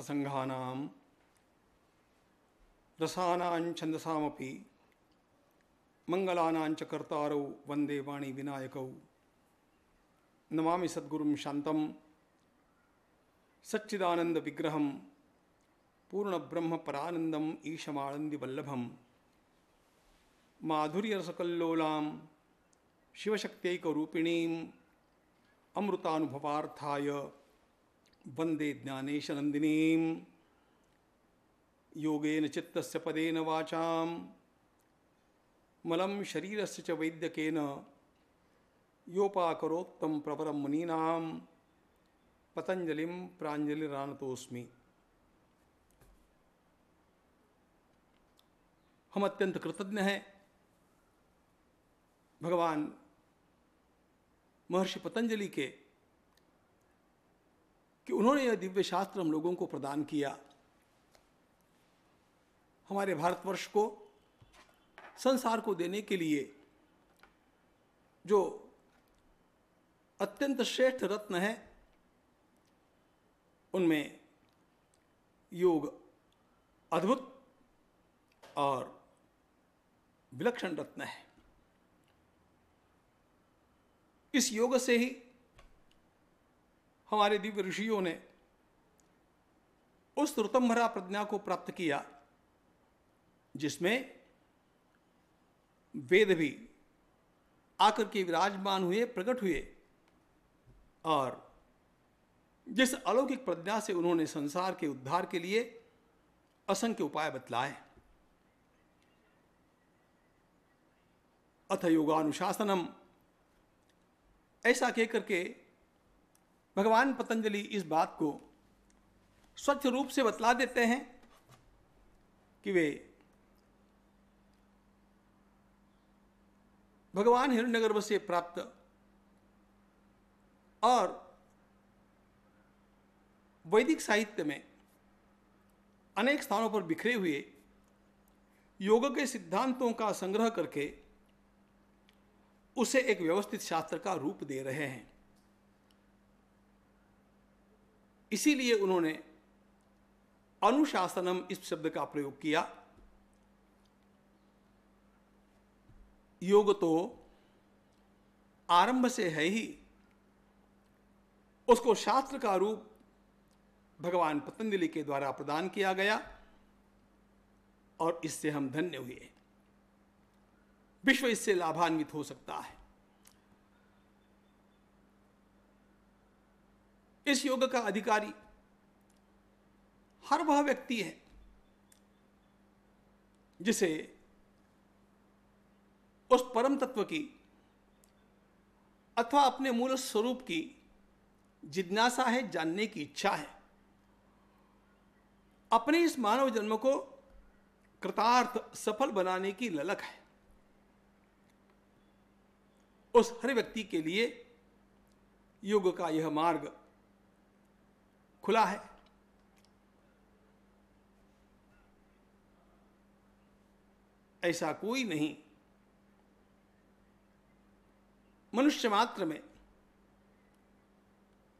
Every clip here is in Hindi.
प्रसंगानां रसानां छंदसामपि मंगलानां च कर्तारौ वंदे वाणी विनायकौ। नमामि सद्गुरुं शान्तं सच्चिदानंद विग्रहं पूर्णब्रह्म परानंदं ईशमानंदिवल्लभं माधुर्यरसकल्लोलां शिवशक्त्यैकरूपिणीं अमृतानुभवार्थाय वंदे ज्ञानेशनंदिनीं। योगेन चित्तस्य पदेन वाचां मलं शरीरस्य च वैद्यकेन योपाकरोत्तं प्रवरं मुनीनां पतंजलिं प्राञ्जलिरानतोऽस्मि। हम अत्यंत कृतज्ञ हैं भगवान महर्षि पतंजलि के कि उन्होंने यह दिव्य शास्त्र हम लोगों को प्रदान किया। हमारे भारतवर्ष को, संसार को देने के लिए जो अत्यंत श्रेष्ठ रत्न है उनमें योग अद्भुत और विलक्षण रत्न है। इस योग से ही हमारे दिव्य ऋषियों ने उस ऋतंभरा प्रज्ञा को प्राप्त किया जिसमें वेद भी आकर के विराजमान हुए, प्रकट हुए और जिस अलौकिक प्रज्ञा से उन्होंने संसार के उद्धार के लिए असंख्य उपाय बतलाए। अथ योगानुशासनम, ऐसा कहकर के भगवान पतंजलि इस बात को स्वच्छ रूप से बतला देते हैं कि वे भगवान हिरण्यगर्भ से प्राप्त और वैदिक साहित्य में अनेक स्थानों पर बिखरे हुए योग के सिद्धांतों का संग्रह करके उसे एक व्यवस्थित शास्त्र का रूप दे रहे हैं। इसीलिए उन्होंने अनुशासनम इस शब्द का प्रयोग किया। योग तो आरंभ से है ही, उसको शास्त्र का रूप भगवान पतंजलि के द्वारा प्रदान किया गया और इससे हम धन्य हुए। विश्व इससे लाभान्वित हो सकता है। इस योग का अधिकारी हर वह व्यक्ति है जिसे उस परम तत्व की अथवा अपने मूल स्वरूप की जिज्ञासा है, जानने की इच्छा है। अपने इस मानव जन्म को कृतार्थ सफल बनाने की ललक है। उस हर व्यक्ति के लिए योग का यह मार्ग खुला है। ऐसा कोई नहीं मनुष्य मात्र में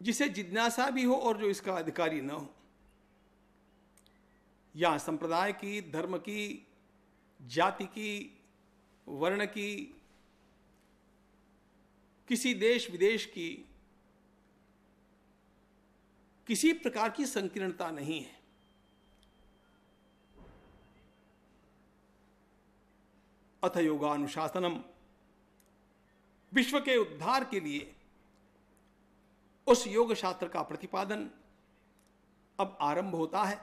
जिसे जिज्ञासा भी हो और जो इसका अधिकारी न हो। या संप्रदाय की, धर्म की, जाति की, वर्ण की, किसी देश विदेश की किसी प्रकार की संकीर्णता नहीं है। अथ योगानुशासनम, विश्व के उद्धार के लिए उस योग शास्त्र का प्रतिपादन अब आरंभ होता है।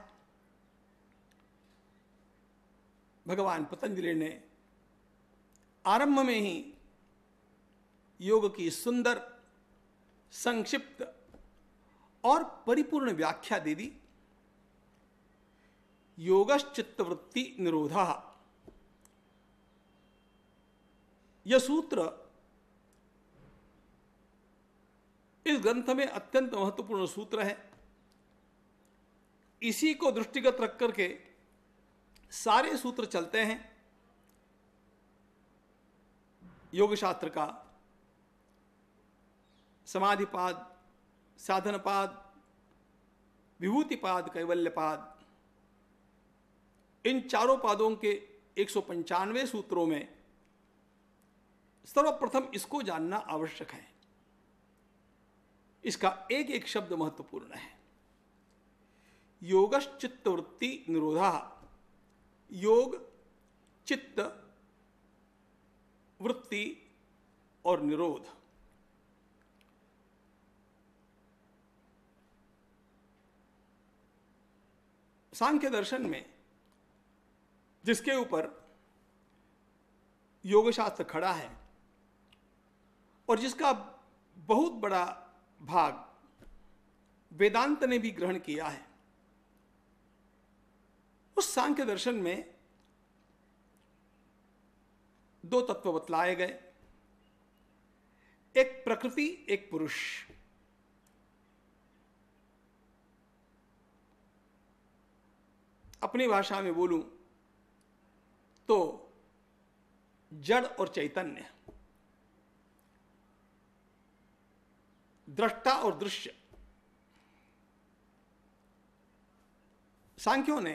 भगवान पतंजलि ने आरंभ में ही योग की सुंदर, संक्षिप्त और परिपूर्ण व्याख्या दे दी। योगश्चित्तवृत्ति निरोधः, यह सूत्र इस ग्रंथ में अत्यंत महत्वपूर्ण सूत्र है। इसी को दृष्टिगत रख करके सारे सूत्र चलते हैं। योग शास्त्र का समाधिपाद, साधनपाद, विभूतिपाद, कैवल्यपाद, इन चारों पादों के 195 सूत्रों में सर्वप्रथम इसको जानना आवश्यक है। इसका एक एक शब्द महत्वपूर्ण है। योगश्चित्त वृत्ति निरोधा, योग, चित्त, वृत्ति और निरोध। सांख्य दर्शन में जिसके ऊपर योगशास्त्र खड़ा है और जिसका बहुत बड़ा भाग वेदांत ने भी ग्रहण किया है, उस सांख्य दर्शन में दो तत्व बतलाए गए, एक प्रकृति, एक पुरुष। अपनी भाषा में बोलूं तो जड़ और चैतन्य, दृष्टा और दृश्य। सांख्यों ने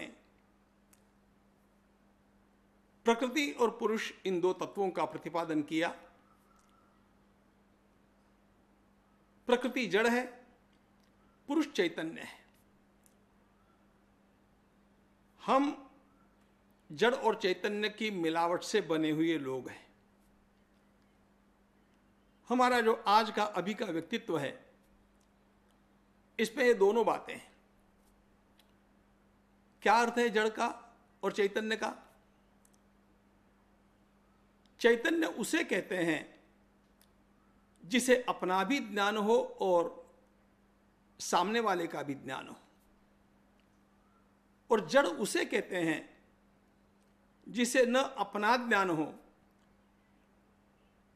प्रकृति और पुरुष, इन दो तत्वों का प्रतिपादन किया। प्रकृति जड़ है, पुरुष चैतन्य है। हम जड़ और चैतन्य की मिलावट से बने हुए लोग हैं। हमारा जो आज का अभी का व्यक्तित्व है, इसमें ये दोनों बातें हैं। क्या अर्थ है जड़ का और चैतन्य का? चैतन्य उसे कहते हैं जिसे अपना भी ज्ञान हो और सामने वाले का भी ज्ञान हो। और जड़ उसे कहते हैं जिसे न अपना ज्ञान हो,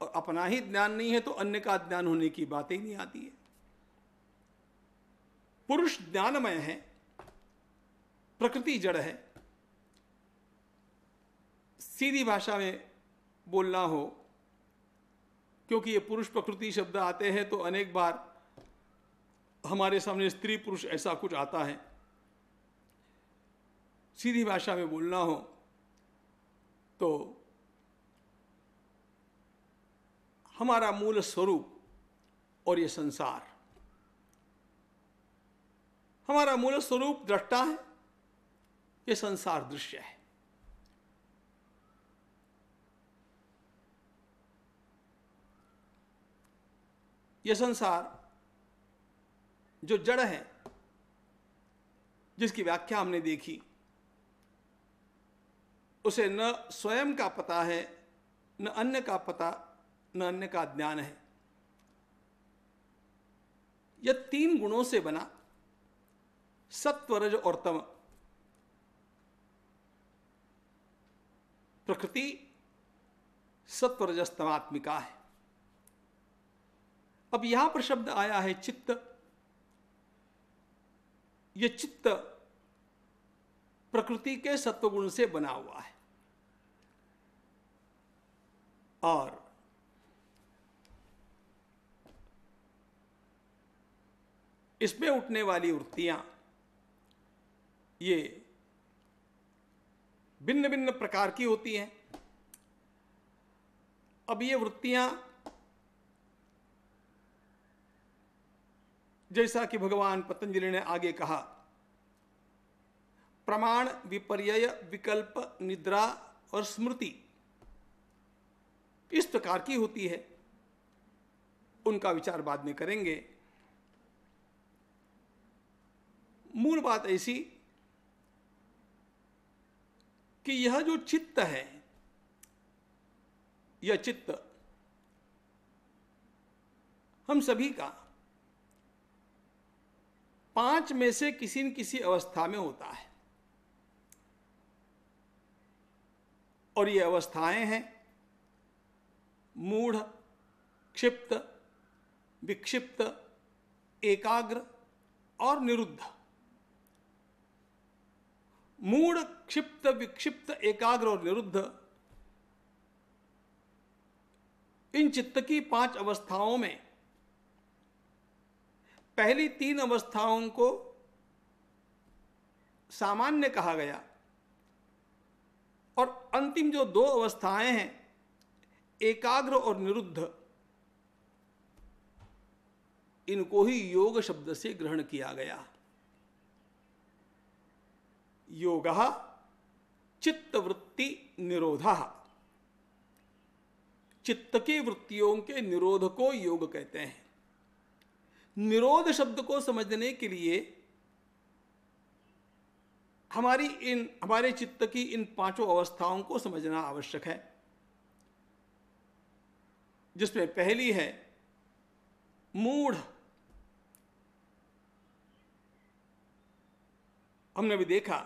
और अपना ही ज्ञान नहीं है तो अन्य का ज्ञान होने की बात ही नहीं आती है। पुरुष ज्ञानमय है, प्रकृति जड़ है। सीधी भाषा में बोलना हो, क्योंकि ये पुरुष प्रकृति शब्द आते हैं तो अनेक बार हमारे सामने स्त्री पुरुष ऐसा कुछ आता है। सीधी भाषा में बोलना हो तो हमारा मूल स्वरूप और ये संसार, हमारा मूल स्वरूप दृष्टा है, ये संसार दृश्य है। ये संसार जो जड़ है, जिसकी व्याख्या हमने देखी, उसे न स्वयं का पता है, न अन्य का पता, न अन्य का ज्ञान है। यह तीन गुणों से बना, सत्व, रज और तम। प्रकृति सत्व रजस तमात्मिका है। अब यहां पर शब्द आया है चित्त। यह चित्त प्रकृति के सत्वगुण से बना हुआ है और इसमें उठने वाली वृत्तियां ये भिन्न भिन्न प्रकार की होती हैं। अब ये वृत्तियां, जैसा कि भगवान पतंजलि ने आगे कहा, प्रमाण, विपर्यय, विकल्प, निद्रा और स्मृति इस प्रकार की होती है। उनका विचार बाद में करेंगे। मूल बात ऐसी कि यह जो चित्त है, यह चित्त हम सभी का पांच में से किसी न किसी अवस्था में होता है। और ये अवस्थाएं हैं मूढ़, क्षिप्त, विक्षिप्त, एकाग्र और निरुद्ध। मूढ़, क्षिप्त, विक्षिप्त, एकाग्र और निरुद्ध, इन चित्त की पांच अवस्थाओं में पहली तीन अवस्थाओं को सामान्य कहा गया, और अंतिम जो दो अवस्थाएं हैं, एकाग्र और निरुद्ध, इनको ही योग शब्द से ग्रहण किया गया। योगः चित्तवृत्ति निरोधः, चित्त की वृत्तियों के निरोध को योग कहते हैं। निरोध शब्द को समझने के लिए हमारे चित्त की इन पांचों अवस्थाओं को समझना आवश्यक है, जिसमें पहली है मूढ़। हमने भी देखा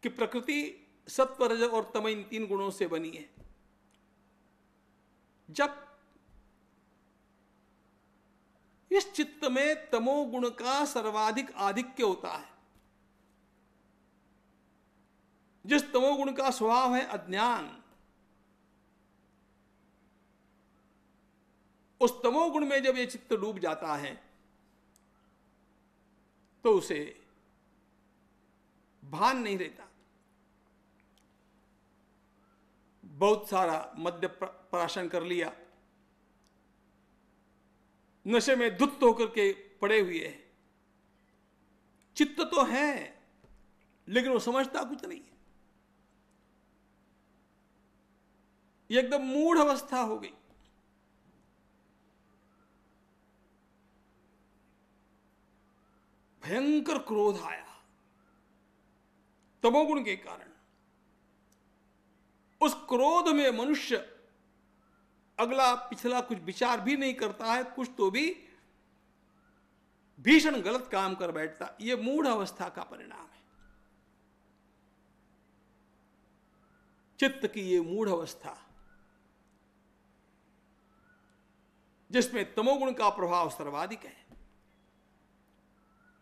कि प्रकृति सत्व, रज और तम इन तीन गुणों से बनी है। जब इस चित्त में तमोगुण का सर्वाधिक आधिक्य होता है, जिस तमोगुण का स्वभाव है अज्ञान, उस तमोगुण में जब ये चित्त डूब जाता है तो उसे भान नहीं रहता। बहुत सारा मद्य प्राशन कर लिया, नशे में धुत होकर के पड़े हुए हैं, चित्त तो है लेकिन वो समझता कुछ नहीं है, ये एकदम मूढ़ अवस्था हो गई। भयंकर क्रोध आया तमोगुण के कारण। उस क्रोध में मनुष्य अगला पिछला कुछ विचार भी नहीं करता है, कुछ तो भी भीषण गलत काम कर बैठता। यह मूढ़ अवस्था का परिणाम है। चित्त की ये मूढ़ अवस्था, जिसमें तमोगुण का प्रभाव सर्वाधिक है,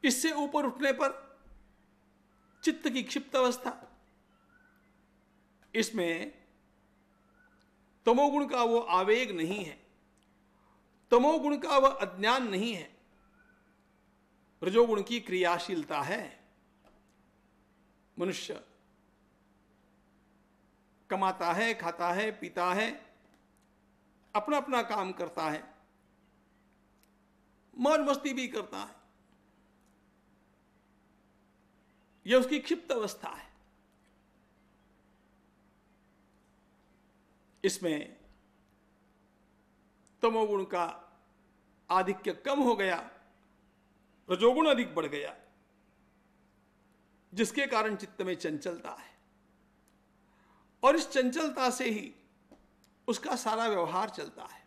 इससे ऊपर उठने पर चित्त की क्षिप्त अवस्था, इसमें तमोगुण का वो आवेग नहीं है, तमोगुण का वह अज्ञान नहीं है, रजोगुण की क्रियाशीलता है। मनुष्य कमाता है, खाता है, पीता है, अपना अपना काम करता है, मौज मस्ती भी करता है, यह उसकी क्षिप्त अवस्था है। इसमें तमोगुण का आधिक्य कम हो गया, रजोगुण अधिक बढ़ गया, जिसके कारण चित्त में चंचलता है, और इस चंचलता से ही उसका सारा व्यवहार चलता है।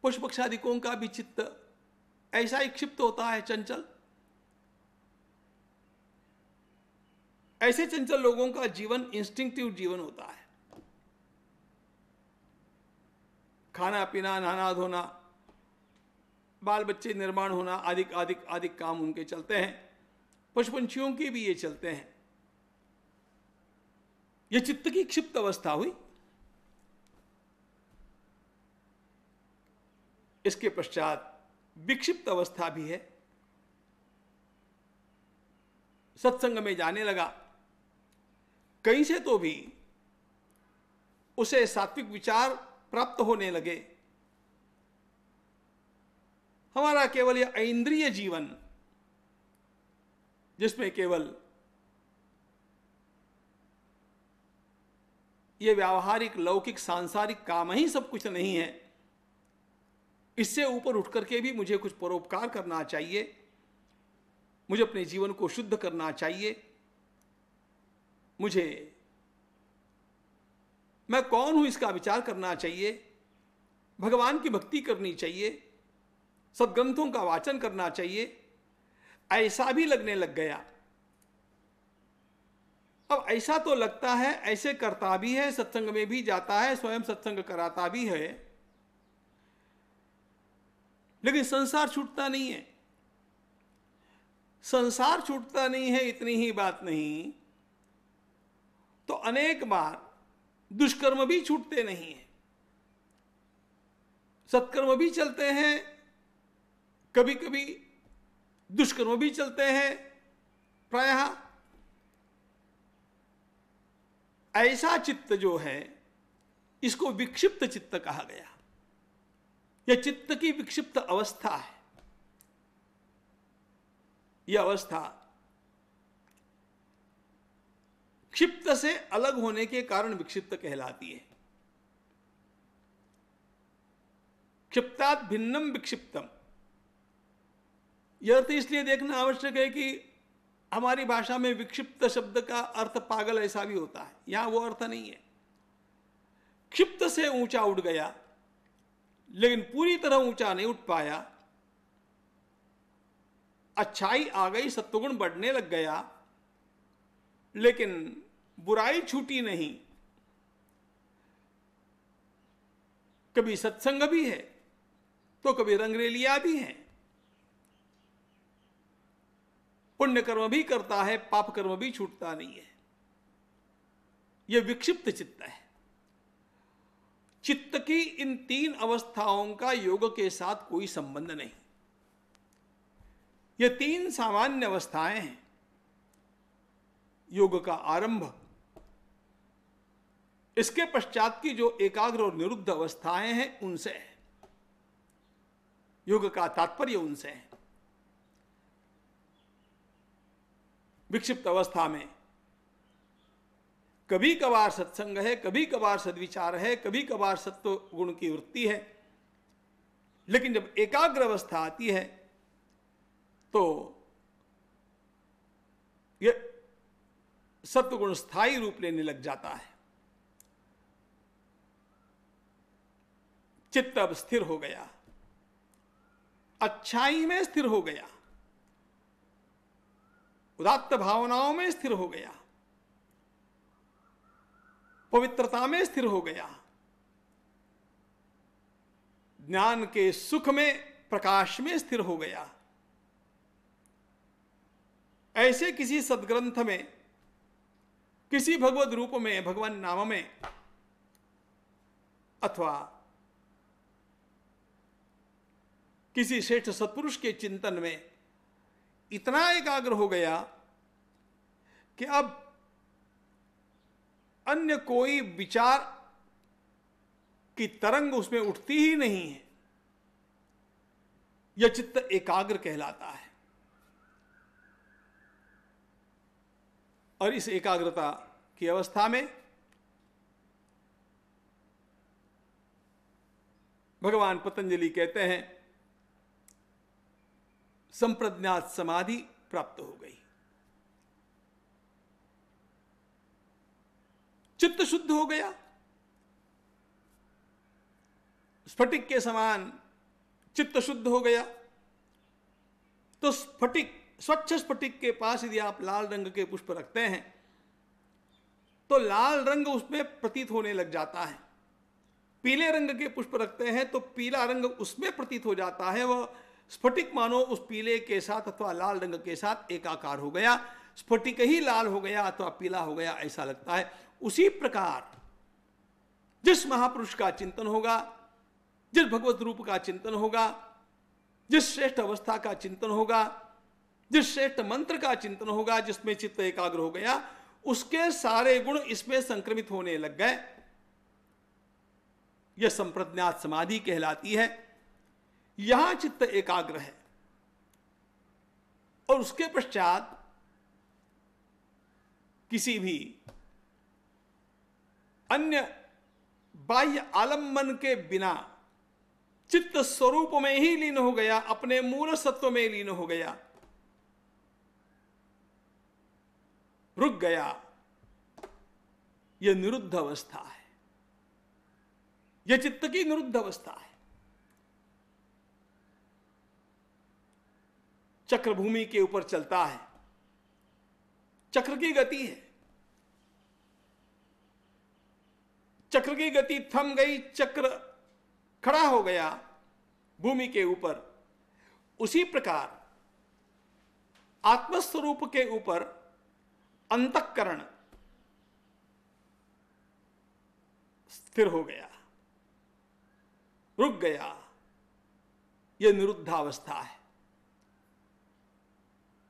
पशु पक्षादिकों का भी चित्त ऐसा ही क्षिप्त होता है, चंचल। ऐसे चंचल लोगों का जीवन इंस्टिंक्टिव जीवन होता है। खाना पीना, नहाना धोना, बाल बच्चे निर्माण होना, अधिक अधिक अधिक काम उनके चलते हैं। पशु पंछियों के भी ये चलते हैं। ये चित्त की क्षिप्त अवस्था हुई। इसके पश्चात विक्षिप्त अवस्था भी है। सत्संग में जाने लगा, कहीं से तो भी उसे सात्विक विचार प्राप्त होने लगे। हमारा केवल यह ऐन्द्रिय जीवन, जिसमें केवल ये व्यावहारिक लौकिक सांसारिक काम ही सब कुछ नहीं है, इससे ऊपर उठ करके भी मुझे कुछ परोपकार करना चाहिए, मुझे अपने जीवन को शुद्ध करना चाहिए, मैं कौन हूं इसका विचार करना चाहिए, भगवान की भक्ति करनी चाहिए, सद्ग्रंथों का वाचन करना चाहिए, ऐसा भी लगने लग गया। अब ऐसा तो लगता है, ऐसे करता भी है, सत्संग में भी जाता है, स्वयं सत्संग कराता भी है, लेकिन संसार छूटता नहीं है। संसार छूटता नहीं है, इतनी ही बात नहीं तो अनेक बार दुष्कर्म भी छूटते नहीं है। सत्कर्म भी चलते हैं, कभी कभी दुष्कर्म भी चलते हैं। प्रायः ऐसा चित्त जो है, इसको विक्षिप्त चित्त कहा गया। यह चित्त की विक्षिप्त अवस्था है। यह अवस्था क्षिप्त से अलग होने के कारण विक्षिप्त कहलाती है। क्षिप्तात् भिन्नम विक्षिप्तम। यह अर्थ इसलिए देखना आवश्यक है कि हमारी भाषा में विक्षिप्त शब्द का अर्थ पागल ऐसा भी होता है, यहां वो अर्थ नहीं है। क्षिप्त से ऊंचा उठ गया, लेकिन पूरी तरह ऊंचा नहीं उठ पाया। अच्छाई आ गई, सत्वगुण बढ़ने लग गया, लेकिन बुराई छूटी नहीं। कभी सत्संग भी है तो कभी रंगरेलिया भी है। पुण्य कर्म भी करता है, पाप कर्म भी छूटता नहीं है। यह विक्षिप्त चित्त है। चित्त की इन तीन अवस्थाओं का योग के साथ कोई संबंध नहीं। ये तीन सामान्य अवस्थाएं हैं। योग का आरंभ, इसके पश्चात की जो एकाग्र और निरुद्ध अवस्थाएं हैं उनसे है। योग का तात्पर्य उनसे है। विक्षिप्त अवस्था में कभी कभार सत्संग है, कभी कभार सद्विचार है, कभी कभार सत्व गुण की वृत्ति है, लेकिन जब एकाग्र अवस्था आती है तो यह सत्वगुण स्थायी रूप लेने लग जाता है। चित्त अब स्थिर हो गया, अच्छाई में स्थिर हो गया, उदात्त भावनाओं में स्थिर हो गया, पवित्रता में स्थिर हो गया, ज्ञान के सुख में, प्रकाश में स्थिर हो गया। ऐसे किसी सद्ग्रंथ में, किसी भगवद रूप में, भगवान नाम में, अथवा किसी श्रेष्ठ सत्पुरुष के चिंतन में इतना एकाग्र हो गया कि अब अन्य कोई विचार की तरंग उसमें उठती ही नहीं है। यह चित्त एकाग्र कहलाता है। और इस एकाग्रता की अवस्था में भगवान पतंजलि कहते हैं संप्रज्ञात समाधि प्राप्त हो गई। चित्त शुद्ध हो गया, स्फटिक के समान चित्त शुद्ध हो गया। तो स्फटिक, स्वच्छ स्फटिक के पास यदि आप लाल रंग के पुष्प रखते हैं तो लाल रंग उसमें प्रतीत होने लग जाता है। पीले रंग के पुष्प रखते हैं तो पीला रंग उसमें प्रतीत हो जाता है। वह स्फटिक मानो उस पीले के साथ अथवा लाल रंग के साथ एकाकार हो गया, स्फटिक ही लाल हो गया अथवा पीला हो गया, ऐसा लगता है। उसी प्रकार जिस महापुरुष का चिंतन होगा, जिस भगवत रूप का चिंतन होगा, जिस श्रेष्ठ अवस्था का चिंतन होगा, जिस श्रेष्ठ मंत्र का चिंतन होगा, जिसमें चित्त एकाग्र हो गया, उसके सारे गुण इसमें संक्रमित होने लग गए। यह संप्रज्ञात समाधि कहलाती है। यहां चित्त एकाग्र है और उसके पश्चात किसी भी अन्य बाह्य आलंबन के बिना चित्त स्वरूप में ही लीन हो गया, अपने मूल सत्व में लीन हो गया, रुक गया। यह निरुद्ध अवस्था है। यह चित्त की निरुद्ध अवस्था है। चक्र भूमि के ऊपर चलता है, चक्र की गति है, चक्र की गति थम गई, चक्र खड़ा हो गया भूमि के ऊपर। उसी प्रकार आत्मस्वरूप के ऊपर अंतःकरण स्थिर हो गया, रुक गया। यह निरुद्धावस्था है।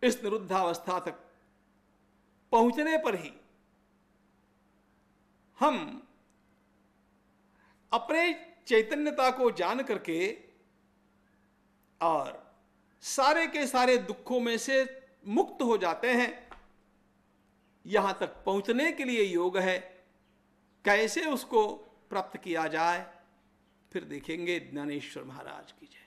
इस निरुद्धावस्था तक पहुंचने पर ही हम अपने चैतन्यता को जान करके और सारे के सारे दुखों में से मुक्त हो जाते हैं। यहां तक पहुंचने के लिए योग है, कैसे उसको प्राप्त किया जाए फिर देखेंगे। ज्ञानेश्वर महाराज की जय।